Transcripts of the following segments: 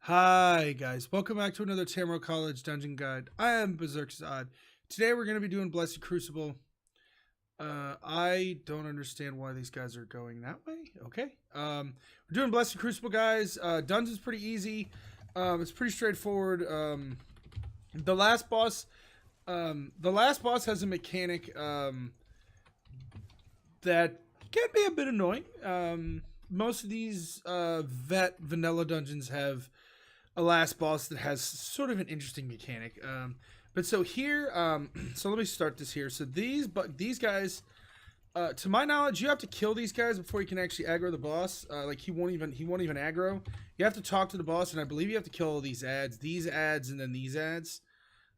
Hi guys, welcome back to another Tamro College Dungeon Guide. I am Berserk Zod. Today we're going to be doing Blessed Crucible. I don't understand why these guys are going that way. Okay. We're doing Blessed Crucible, guys. Dungeon's pretty easy. It's pretty straightforward. The last boss has a mechanic that can be a bit annoying. Most of these vanilla dungeons have a last boss that has sort of an interesting mechanic. But so here, so let me start this here. So these guys, to my knowledge, you have to kill these guys before you can actually aggro the boss. Like he won't even aggro. You have to talk to the boss, and I believe you have to kill these ads, and then these ads.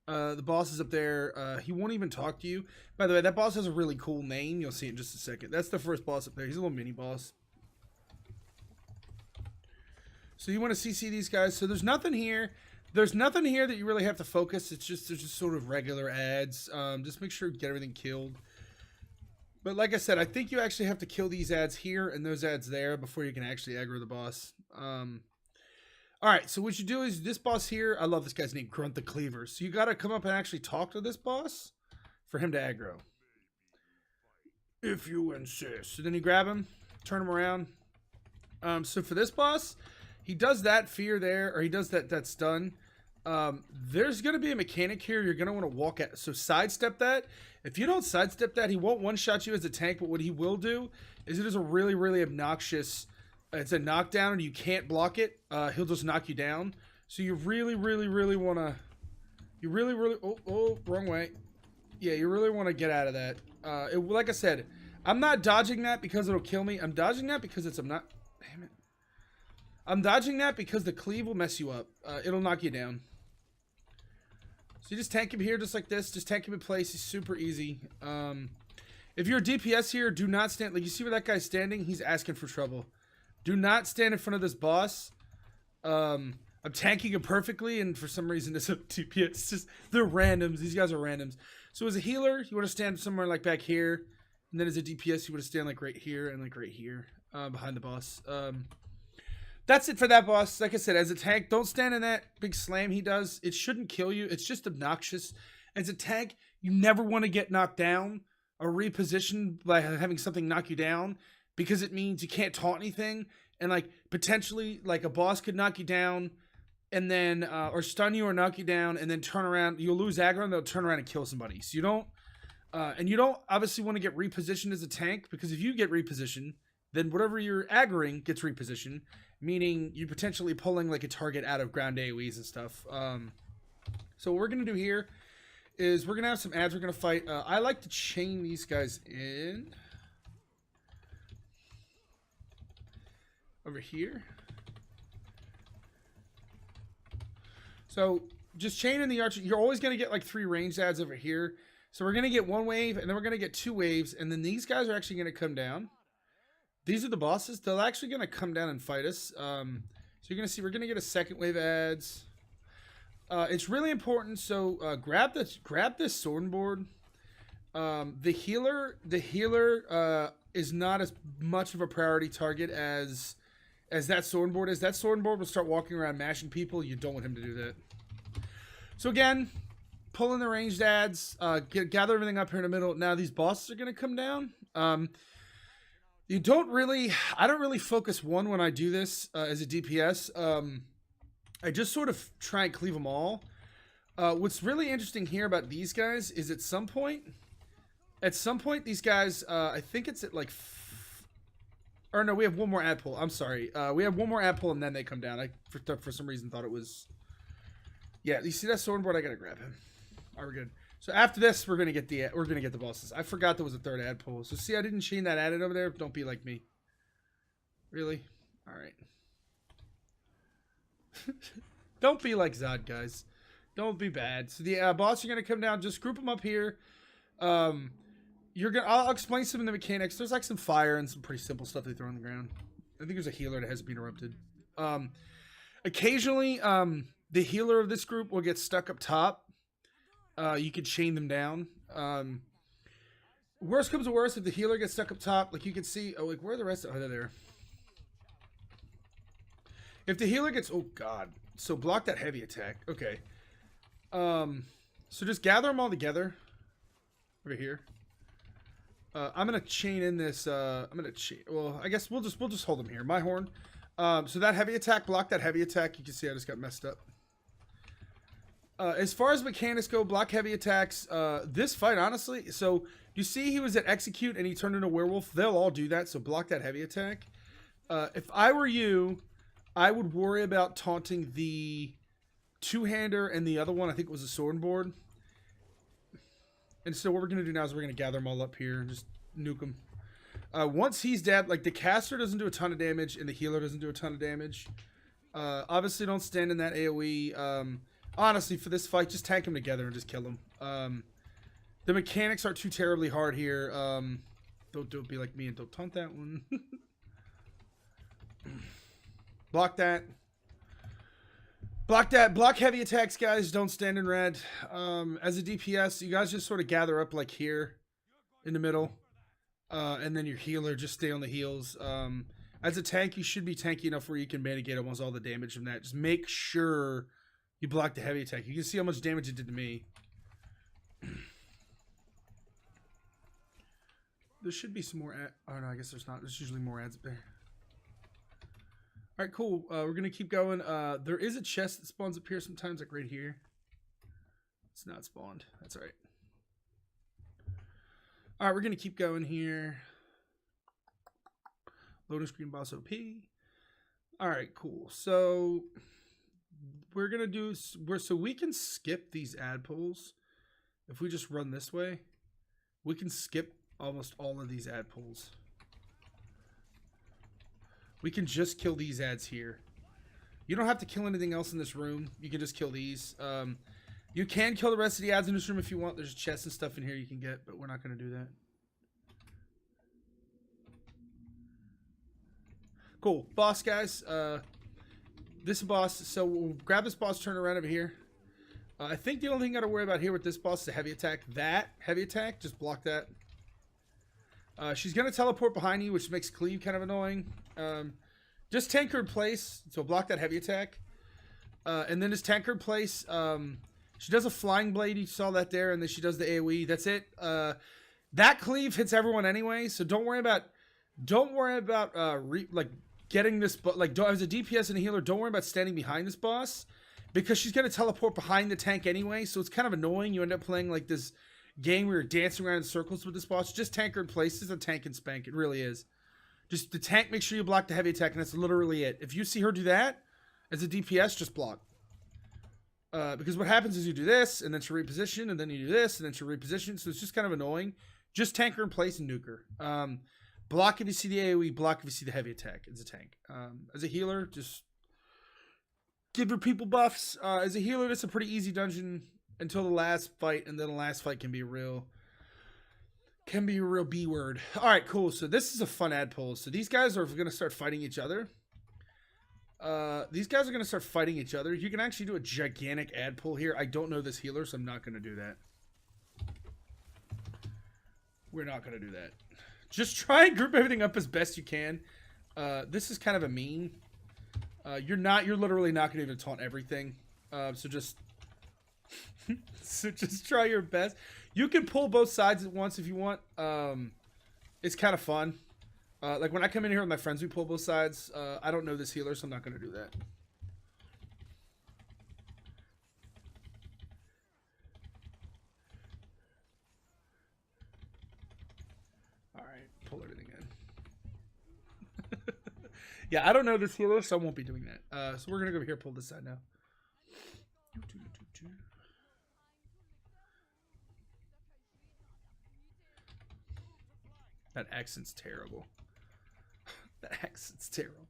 The boss is up there. He won't even talk to you. By the way, that boss has a really cool name. You'll see it in just a second. That's the first boss up there. He's a little mini boss. So you want to CC these guys. So there's nothing here. There's nothing here that you really have to focus. It's just there's just sort of regular ads. Just make sure you get everything killed. But like I said, I think you actually have to kill these ads here and those ads there before you can actually aggro the boss. All right, so what you do is this boss here. I love this guy's name, Grunt the Cleaver. So you got to come up and actually talk to this boss for him to aggro. If you insist. So then you grab him, turn him around. So for this boss, he does that fear there, or he does that stun. There's going to be a mechanic here. You're going to want to walk at. So sidestep that. If you don't sidestep that, he won't one-shot you as a tank, but what he will do is it is a really, really obnoxious. It's a knockdown, and you can't block it. He'll just knock you down. So you really, really, really want to. You really, really. Oh, wrong way. Yeah, you really want to get out of that. Like I said, I'm not dodging that because it'll kill me. I'm dodging that because it's not. Damn it. I'm dodging that because the cleave will mess you up. It'll knock you down. So you just tank him here just like this. Just tank him in place. He's super easy. If you're a DPS here, do not stand. Like you see where that guy's standing? He's asking for trouble. Do not stand in front of this boss. I'm tanking him perfectly, and for some reason this DPS, it's just, they're randoms. These guys are randoms. So as a healer, you want to stand somewhere like back here. And then as a DPS, you want to stand like right here and like right here behind the boss. That's it for that boss. Like I said, as a tank, don't stand in that big slam he does. It shouldn't kill you. It's just obnoxious. As a tank, you never want to get knocked down or repositioned by having something knock you down, because it means you can't taunt anything. And like potentially like a boss could knock you down and then or stun you or knock you down and then turn around. You'll lose aggro and they'll turn around and kill somebody. So you don't obviously want to get repositioned as a tank, because if you get repositioned, then whatever you're aggroing gets repositioned, meaning you're potentially pulling like a target out of ground AoEs and stuff. So what we're going to do here is we're going to have some ads we're going to fight. I like to chain these guys in. Over here. So just chain in the archer. You're always going to get like 3 ranged ads over here. So we're going to get 1 wave, and then we're going to get 2 waves, and then these guys are actually going to come down. These are the bosses. They're actually going to come down and fight us. So you're going to see we're going to get a 2nd wave ads. It's really important. So grab this sword board. The healer is not as much of a priority target as that sword board is. That sword board will start walking around mashing people. You don't want him to do that. So again, pull in the ranged ads. Gather everything up here in the middle. Now these bosses are going to come down. I don't really focus one when I do this as a DPS. I just sort of try and cleave them all. What's really interesting here about these guys is at some point these guys, I think it's at like, or no, we have 1 more ad pull. I'm sorry. We have 1 more ad pull and then they come down. I, for some reason, thought it was, yeah, you see that sword board? I gotta grab him. All right, we're good. So after this, we're gonna get the bosses. I forgot there was a 3rd ad pull. So see, I didn't chain that ad over there. Don't be like me. Really? All right. Don't be like Zod, guys. Don't be bad. So the boss are gonna come down. Just group them up here. I'll explain some of the mechanics. There's like some fire and some pretty simple stuff they throw on the ground. I think there's a healer that hasn't been erupted. Occasionally, the healer of this group will get stuck up top. You could chain them down. Worst comes to worst, if the healer gets stuck up top, like you can see, oh, like where are the rest of, oh, they're there. If the healer gets, oh god, So block that heavy attack. Okay. So just gather them all together over here. I'm gonna chain in this. Well, I guess we'll just hold them here. My horn. So that heavy attack, block that heavy attack. You can see I just got messed up. As far as mechanics go, block heavy attacks. This fight, honestly, so you see he was at execute and he turned into a werewolf. They'll all do that. So block that heavy attack. If I were you, I would worry about taunting the two-hander and the other one. I think it was a sword board. And so what we're going to do now is we're going to gather them all up here and just nuke them. Once he's dead, like the caster doesn't do a ton of damage and the healer doesn't do a ton of damage. Obviously don't stand in that AoE. Honestly, for this fight, just tank them together and just kill them. The mechanics aren't too terribly hard here. Don't be like me and don't taunt that one. Block that. Block that. Block heavy attacks, guys. Don't stand in red. As a DPS, you guys just sort of gather up like here in the middle. And then your healer, just stay on the heals. As a tank, you should be tanky enough where you can mitigate almost all the damage from that. Just make sure you block the heavy attack. You can see how much damage it did to me. There should be some more ad. Oh no, I guess there's not. There's usually more ads up there. Alright, cool. We're going to keep going. There is a chest that spawns up here sometimes, like right here. It's not spawned. That's alright. Alright, we're going to keep going here. Loading screen boss OP. Alright, cool. So, we're going to do... So we can skip these ad pulls. If we just run this way, we can skip almost all of these ad pulls. We can just kill these ads here. You don't have to kill anything else in this room. You can just kill these. You can kill the rest of the ads in this room if you want. There's chests and stuff in here you can get, but we're not going to do that. Cool. Boss, guys. This boss. So we'll grab this boss, turn around over here. I think the only thing you got to worry about here with this boss is the heavy attack. That heavy attack, just block that. She's going to teleport behind you, which makes cleave kind of annoying. Just tank her in place, so block that heavy attack. And then just tank her in place. She does a flying blade, you saw that there, and then she does the AoE. That's it. That cleave hits everyone anyway, so don't worry about like getting this, but like as a DPS and a healer, don't worry about standing behind this boss because she's going to teleport behind the tank anyway, so it's kind of annoying. You end up playing like this game where you're dancing around in circles with this boss. Just tank her in place. It's a tank and spank. It really is. Just the tank, make sure you block the heavy attack, and that's literally it. If you see her do that as a DPS, just block. Because what happens is you do this, and then she reposition, and then you do this, and then she reposition. So it's just kind of annoying. Just tank her in place and nuke her. Block if you see the AoE, block if you see the heavy attack. It's a tank. As a healer, just give your people buffs. As a healer, it's a pretty easy dungeon until the last fight, and then the last fight can be a real B word. All right, cool. So this is a fun ad pull. So these guys are going to start fighting each other. These guys are going to start fighting each other. You can actually do a gigantic ad pull here. I don't know this healer, so I'm not going to do that. We're not going to do that. Just try and group everything up as best you can. This is kind of a mean. You're literally not going to even taunt everything. So just try your best. You can pull both sides at once if you want. It's kind of fun. Like when I come in here with my friends, we pull both sides. I don't know this healer, so I'm not going to do that. All right, pull everything in. Yeah, I don't know this healer, so I won't be doing that. So we're going to go over here and pull this side now. That accent's terrible. That accent's terrible.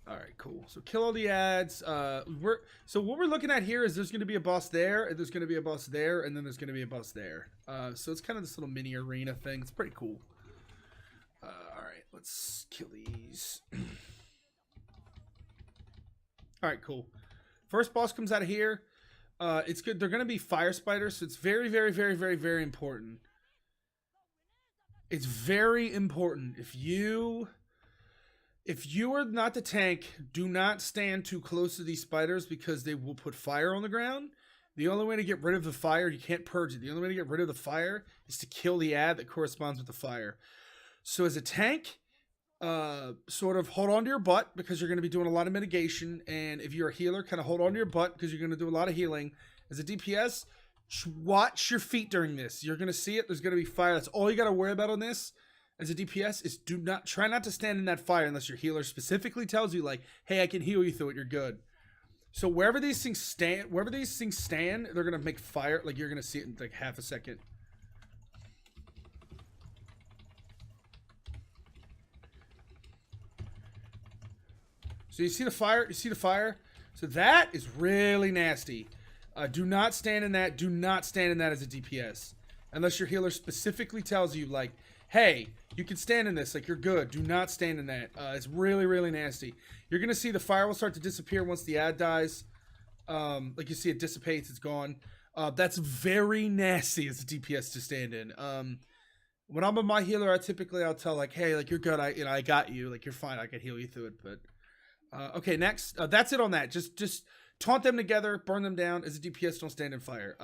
All right, cool. So kill all the ads. So what we're looking at here is there's going to be a boss there, and there's going to be a boss there, and then there's going to be a boss there. So it's kind of this little mini arena thing. It's pretty cool. All right, let's kill these. All right, cool. First boss comes out of here. It's good. They're going to be fire spiders, so it's very, very, very, very, very important. It's very important. If you If you are not the tank, do not stand too close to these spiders because they will put fire on the ground. The only way to get rid of the fire, you can't purge it. The only way to get rid of the fire is to kill the ad that corresponds with the fire. So as a tank, sort of hold on to your butt because you're going to be doing a lot of mitigation. And if you're a healer, kind of hold on to your butt because you're going to do a lot of healing. As a DPS, watch your feet during this. You're going to see it. There's going to be fire. That's all you got to worry about on this. As a DPS, is try not to stand in that fire unless your healer specifically tells you, like, hey, I can heal you through it. You're good. So wherever these things stand, they're gonna make fire. Like, you're gonna see it in like half a second. So you see the fire. You see the fire. So that is really nasty. Do not stand in that. Do not stand in that as a DPS unless your healer specifically tells you, like, hey, you can stand in this, like, you're good. Do not stand in that. It's really, really nasty. You're going to see the fire will start to disappear once the ad dies. Like, you see it dissipates, it's gone. That's very nasty as a DPS to stand in. When I'm with my healer, I'll tell, like, hey, like, you're good. I got you. Like, you're fine. I can heal you through it. But, okay, next. That's it on that. Just taunt them together, burn them down. As a DPS, don't stand in fire.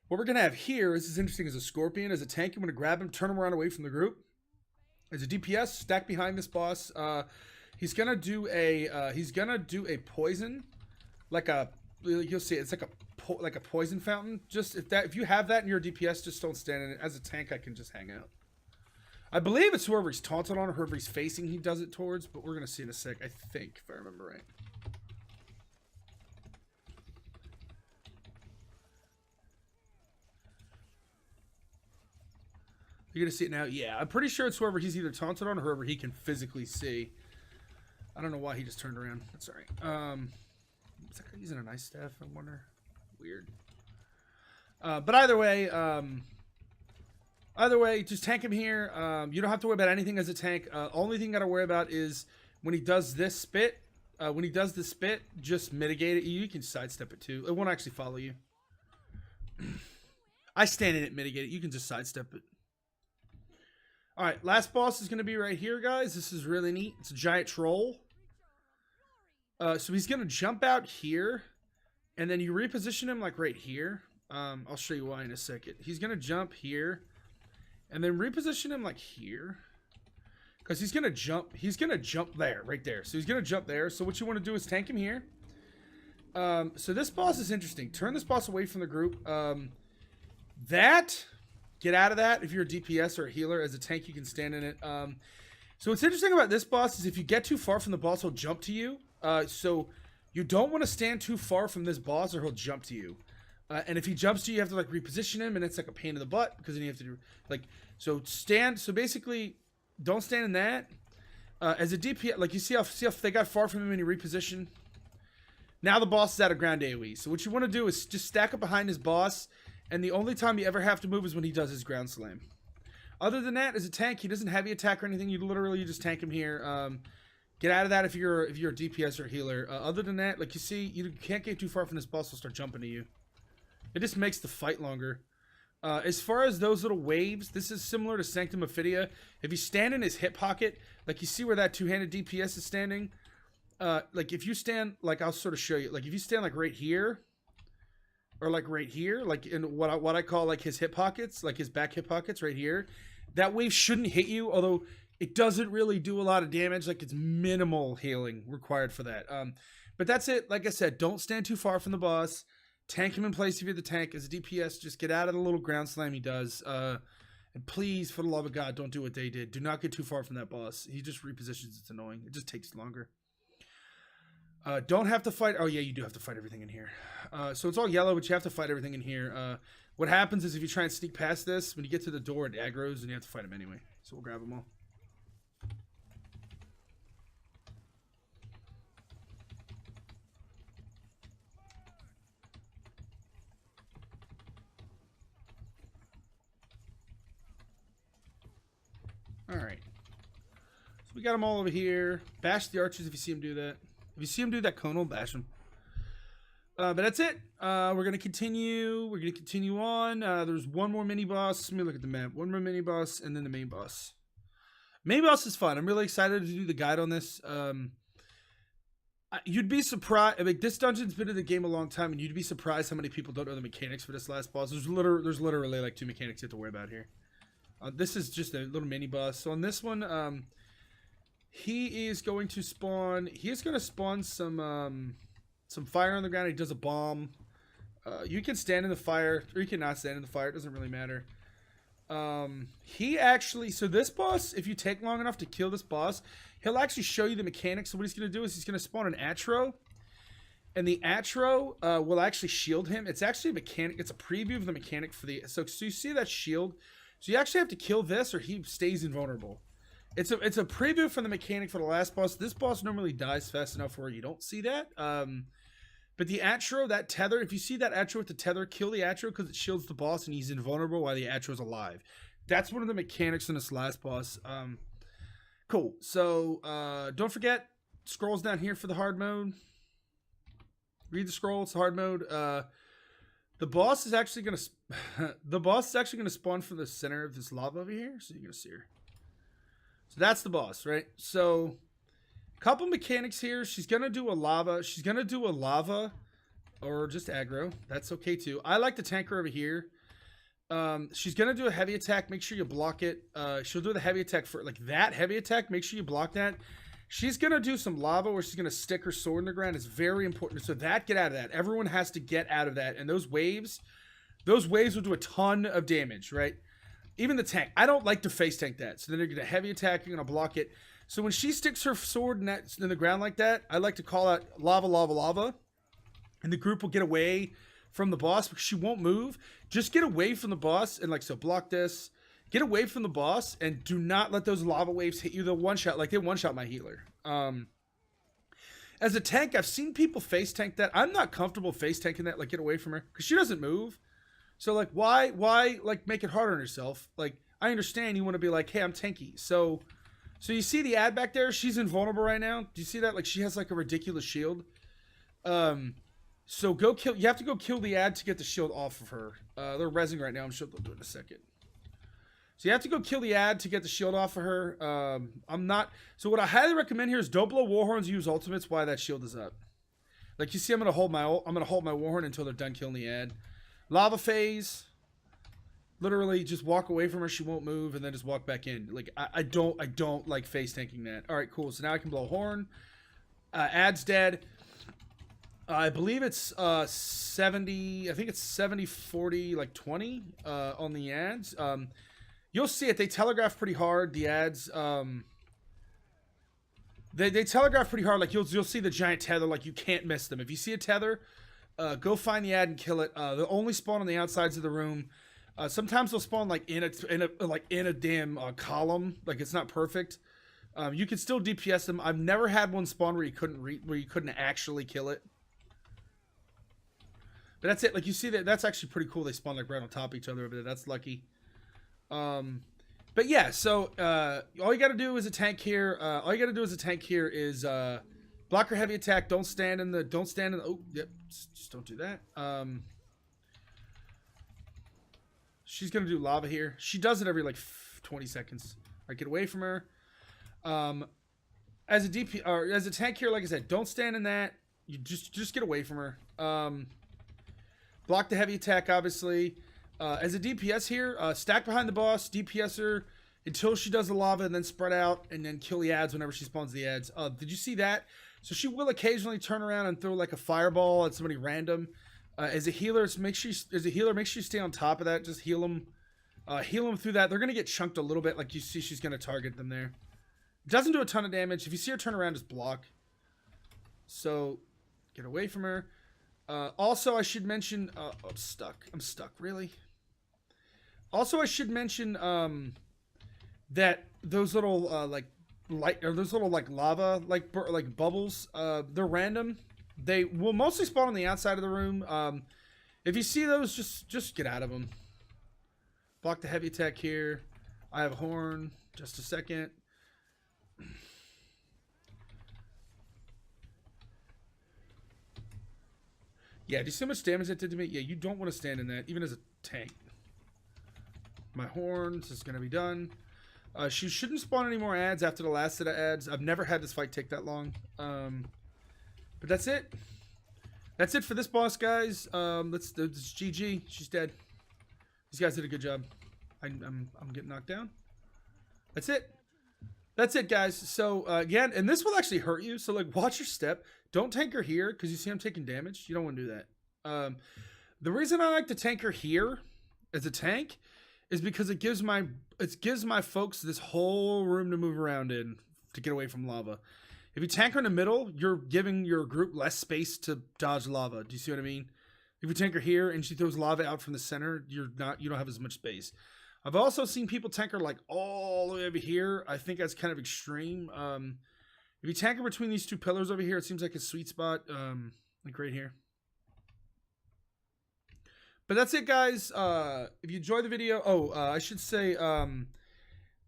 What we're going to have here, this is interesting, as a Scorpion, as a tank, I'm going to grab him, turn him around away from the group. As a DPS, stack behind this boss. He's going to do a poison, like a, you'll see, it's like a poison fountain. Just, if you have that in your DPS, just don't stand in it. As a tank, I can just hang out. I believe it's whoever he's taunted on or whoever he's facing he does it towards, but we're going to see in a sec, I think, if I remember right. You're going to see it now? Yeah, I'm pretty sure it's whoever he's either taunted on or whoever he can physically see. I don't know why he just turned around. That's alright. Is that guy using a nice staff? I wonder. Weird. But either way, just tank him here. You don't have to worry about anything as a tank. Only thing you got to worry about is when he does this spit. When he does the spit, just mitigate it. You can sidestep it too. It won't actually follow you. I stand in it, mitigate it. You can just sidestep it. Alright, last boss is going to be right here, guys. This is really neat. It's a giant troll. So he's going to jump out here. And then you reposition him like right here. I'll show you why in a second. He's going to jump here. And then reposition him like here. Because he's going to jump. He's going to jump there, right there. So he's going to jump there. So what you want to do is tank him here. So this boss is interesting. Turn this boss away from the group. Get out of that if you're a DPS or a healer. As a tank, you can stand in it. So what's interesting about this boss is if you get too far from the boss, he'll jump to you. So you don't want to stand too far from this boss or he'll jump to you. And if he jumps to you, you have to like reposition him, and it's like a pain in the butt because then you have to do like so basically, don't stand in that. As a DPS, like you see how they got far from him and you reposition. Now the boss is out of ground AoE. So what you want to do is just stack up behind his boss. And the only time you ever have to move is when he does his ground slam. Other than that, as a tank, he doesn't heavy attack or anything. You literally just tank him here. Get out of that if you're a DPS or a healer. Other than that, like you see, you can't get too far from this boss. He'll start jumping to you. It just makes the fight longer. As far as those little waves, this is similar to Sanctum Ophidia. If you stand in his hip pocket, like you see where that two-handed DPS is standing. Like if you stand, like I'll sort of show you. Like if you stand like right here. Or like right here, like in what I call like his hip pockets, like his back hip pockets right here. That wave shouldn't hit you, although it doesn't really do a lot of damage. Like it's minimal healing required for that. But that's it. Like I said, don't stand too far from the boss. Tank him in place if you're the tank. As a DPS, just get out of the little ground slam he does. And please, for the love of God, don't do what they did. Do not get too far from that boss. He just repositions. It's annoying. It just takes longer. Don't have to fight. Oh, yeah, you do have to fight everything in here. So it's all yellow, but you have to fight everything in here. What happens is if you try and sneak past this, when you get to the door, it aggroes, and you have to fight him anyway. So we'll grab them all. All right. So we got them all over here. Bash the archers if you see him do that. If you see him do that conal, bash him. But that's it. We're going to continue. We're going to continue on. There's one more mini boss. Let me look at the map. One more mini boss and then the main boss. Main boss is fun. I'm really excited to do the guide on this. You'd be surprised. Like, this dungeon's been in the game a long time, and you'd be surprised how many people don't know the mechanics for this last boss. There's literally like 2 mechanics you have to worry about here. This is just a little mini boss. So on this one, he is going to spawn. He is going to spawn some fire on the ground. He does a bomb. You can stand in the fire, or you cannot stand in the fire. It doesn't really matter. He actually, so this boss, if you take long enough to kill this boss, he'll actually show you the mechanics. So what he's going to do is he's going to spawn an Atro, and the Atro will actually shield him. It's actually a mechanic. It's a preview of the mechanic for the, so you see that shield. So you actually have to kill this or he stays invulnerable. It's a preview for the mechanic for the last boss. This boss normally dies fast enough where you don't see that. But the Atro, that tether, if you see that Atro with the tether, kill the Atro because it shields the boss and he's invulnerable while the Atro's alive. That's one of the mechanics in this last boss. Cool. So don't forget, scrolls down here for the hard mode. Read the scroll. It's the hard mode. The boss is actually gonna spawn from the center of this lava over here. So you're gonna see her. So that's the boss, right? So couple mechanics here. She's gonna do a lava. She's gonna do a lava or just aggro. That's okay too. I like the tanker over here. She's gonna do a heavy attack. Make sure you block it. She'll do the heavy attack for like that heavy attack. Make sure you block that. She's gonna do some lava where she's gonna stick her sword in the ground. It's very important. So that, get out of that. Everyone has to get out of that. And those waves will do a ton of damage, right? Even the tank. I don't like to face tank that. So then you're gonna heavy attack. You're gonna block it. So when she sticks her sword in the ground like that, I like to call out lava, lava, lava. And the group will get away from the boss because she won't move. Just get away from the boss and like, so block this. Get away from the boss and do not let those lava waves hit you. They'll one-shot, like they one-shot my healer. As a tank, I've seen people face tank that. I'm not comfortable face tanking that, like get away from her because she doesn't move. So like, why like make it hard on yourself? Like, I understand you want to be like, hey, I'm tanky. So you see the ad back there? She's invulnerable right now. Do you see that? Like, she has like a ridiculous shield. So go kill. You have to go kill the ad to get the shield off of her. They're rezzing right now. I'm sure they'll do it in a second. So you have to go kill the ad to get the shield off of her. So what I highly recommend here is don't blow warhorns. Use ultimates while that shield is up. Like you see, I'm gonna hold my warhorn until they're done killing the ad. Lava phase. Literally, just walk away from her. She won't move, and then just walk back in. Like I don't like face tanking that. All right, cool. So now I can blow horn. Ad's dead. I believe it's 70. I think it's 70, 40, like 20 on the ads. You'll see it. They telegraph pretty hard. The ads. They telegraph pretty hard. Like you'll see the giant tether. Like you can't miss them. If you see a tether, go find the ad and kill it. They'll only spawn on the outsides of the room. Sometimes they'll spawn like in a damn column. Like it's not perfect. You can still DPS them. I've never had one spawn where you couldn't actually kill it. But that's it. Like you see that's actually pretty cool. They spawn like right on top of each other over there. That's lucky. But yeah, so all you got to do is a tank here. Is block her heavy attack. Don't stand in the. Oh, yep. Just don't do that. She's gonna do lava here. She does it every like 20 seconds. All right, get away from her. As a DP or as a tank here, like I said, don't stand in that. You just get away from her. Block the heavy attack, obviously. As a DPS here, stack behind the boss, DPS her until she does the lava, and then spread out, and then kill the ads whenever she spawns the ads. Did you see that? So she will occasionally turn around and throw like a fireball at somebody random. As a healer, make sure you stay on top of that. Just heal them through that. They're gonna get chunked a little bit, like you see. She's gonna target them there. Doesn't do a ton of damage. If you see her turn around, just block. So get away from her. Also, I should mention. I'm stuck. Really. Also, I should mention that those little lava like bubbles. They're random. They will mostly spawn on the outside of the room. If you see those, just get out of them. Block the heavy attack here. I have a horn. Just a second. Yeah, do you see how much damage that did to me? Yeah, you don't want to stand in that, even as a tank. My horns is going to be done. She shouldn't spawn any more ads after the last set of ads. I've never had this fight take that long. But that's it. That's it for this boss, guys. Let's GG. She's dead. These guys did a good job. I'm getting knocked down. That's it. That's it, guys. So again, and this will actually hurt you. So like, watch your step. Don't tank her here because you see I'm taking damage. You don't want to do that. The reason I like to tank her here as a tank is because it gives my folks this whole room to move around in to get away from lava. If you tank her in the middle, you're giving your group less space to dodge lava. Do you see what I mean? If you tank her here and she throws lava out from the center, you don't have as much space. I've also seen people tank her like all the way over here. I think that's kind of extreme. If you tank her between these two pillars over here, it seems like a sweet spot, like right here. But that's it, guys. If you enjoyed the video, I should say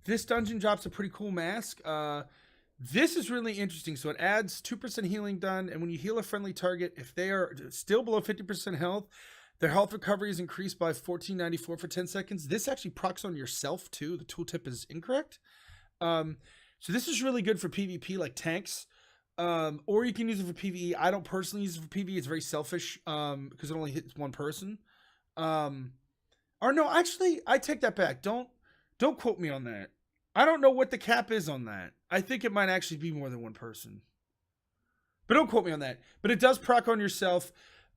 this dungeon drops a pretty cool mask. This is really interesting. So it adds 2% healing done, and when you heal a friendly target, if they are still below 50% health, their health recovery is increased by 1494 for 10 seconds. This actually procs on yourself too. The tooltip is incorrect. So this is really good for PvP, like tanks. Or you can use it for PvE. I don't personally use it for PvE. It's very selfish because it only hits one person. Or no, actually, I take that back. Don't quote me on that. I don't know what the cap is on that. I think it might actually be more than one person. But don't quote me on that. But it does proc on yourself.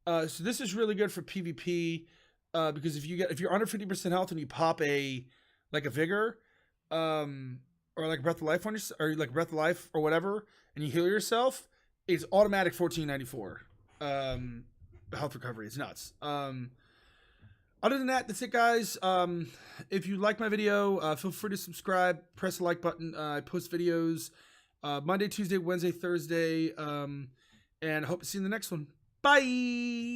So this is really good for PvP because if you're under 50% health and you pop a vigor, or like breath of life on your, or like breath of life or whatever, and you heal yourself, it's automatic 1494 health recovery. It's nuts. Other than that, that's it, guys. If you like my video, feel free to subscribe, press the like button. I post videos Monday, Tuesday, Wednesday, Thursday, and I hope to see you in the next one. Bye!